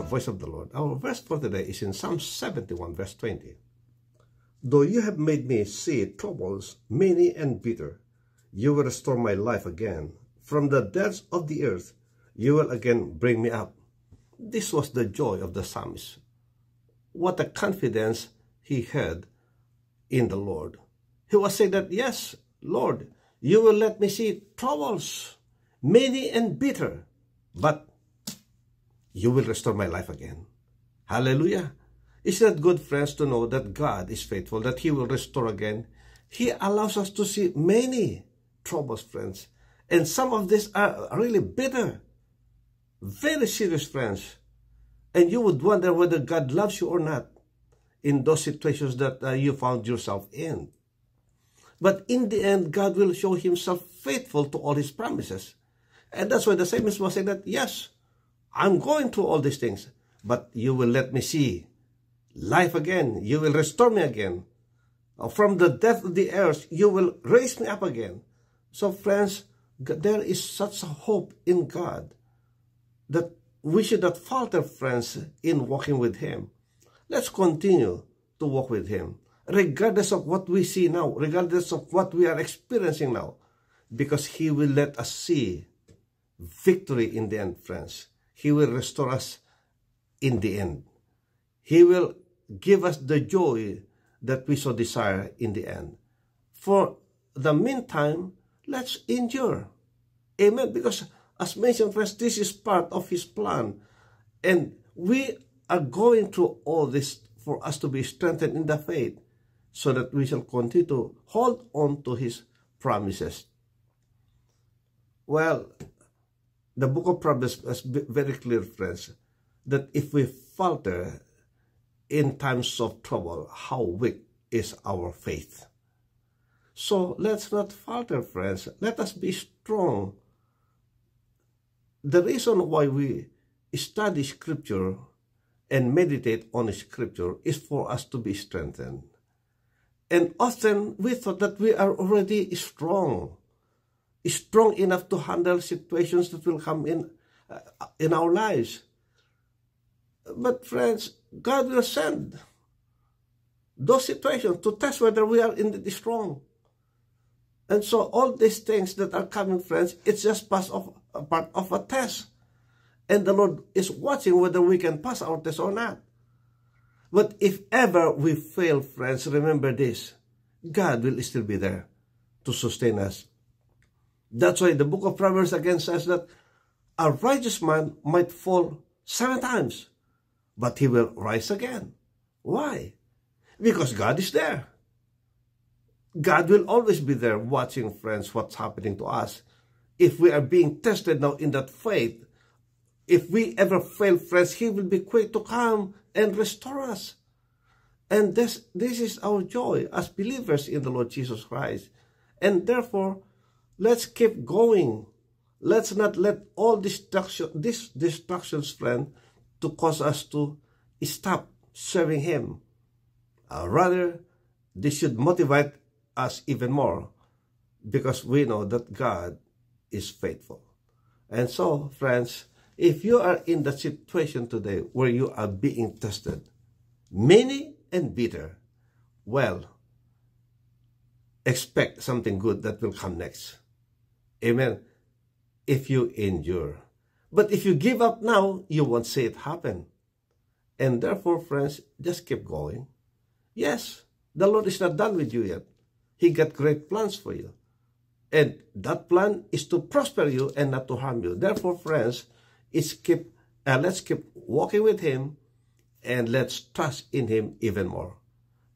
voice of the Lord. Our verse for today is in Psalm 71, verse 20. Though you have made me see troubles many and bitter, you will restore my life again. From the depths of the earth, you will again bring me up. This was the joy of the psalmist. What a confidence he had in the Lord. He was saying that, yes, Lord, you will let me see troubles, many and bitter, but you will restore my life again. Hallelujah. Isn't it good, friends, to know that God is faithful, that He will restore again? He allows us to see many troubles, friends. And some of these are really bitter, very serious, friends. And you would wonder whether God loves you or not in those situations that you found yourself in. But in the end, God will show Himself faithful to all His promises. And that's why the psalmist was saying that, yes, I'm going through all these things, but you will let me see life again. You will restore me again. From the depth of the earth, you will raise me up again. So friends, there is such a hope in God that we should not falter, friends, in walking with Him. Let's continue to walk with Him, regardless of what we see now, regardless of what we are experiencing now, because He will let us see victory in the end, friends. He will restore us in the end. He will give us the joy that we so desire in the end. For the meantime, let's endure. Amen. Because as mentioned, friends, this is part of His plan. And we are going through all this for us to be strengthened in the faith, so that we shall continue to hold on to His promises. Well, the book of Proverbs is very clear, friends, that if we falter in times of trouble, how weak is our faith. So let's not falter, friends. Let us be strong. The reason why we study Scripture and meditate on Scripture is for us to be strengthened. And often we thought that we are already strong enough to handle situations that will come in our lives. But friends, God will send those situations to test whether we are indeed strong. And so all these things that are coming, friends, it's just part of a test. And the Lord is watching whether we can pass our test or not. But if ever we fail, friends, remember this: God will still be there to sustain us. That's why the book of Proverbs again says that a righteous man might fall 7 times, but he will rise again. Why? Because God is there. God will always be there watching, friends, what's happening to us. If we are being tested now in that faith, if we ever fail, friends, He will be quick to come and restore us. And this is our joy as believers in the Lord Jesus Christ. And therefore, let's keep going. Let's not let all these distractions, friend, to cause us to stop serving Him. Rather, this should motivate us even more, because we know that God is faithful. And so, friends, if you are in the situation today where you are being tested, many and bitter, well, expect something good that will come next. Amen. If you endure. But if you give up now, you won't see it happen. And therefore, friends, just keep going. Yes, the Lord is not done with you yet. He got great plans for you. And that plan is to prosper you and not to harm you. Therefore, friends, let's keep walking with Him, and let's trust in Him even more.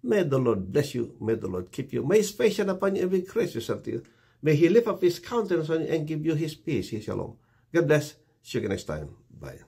May the Lord bless you. May the Lord keep you. May His face shine upon you and be gracious unto you. May He lift up His countenance on you and give you His peace, His shalom. God bless. See you next time. Bye.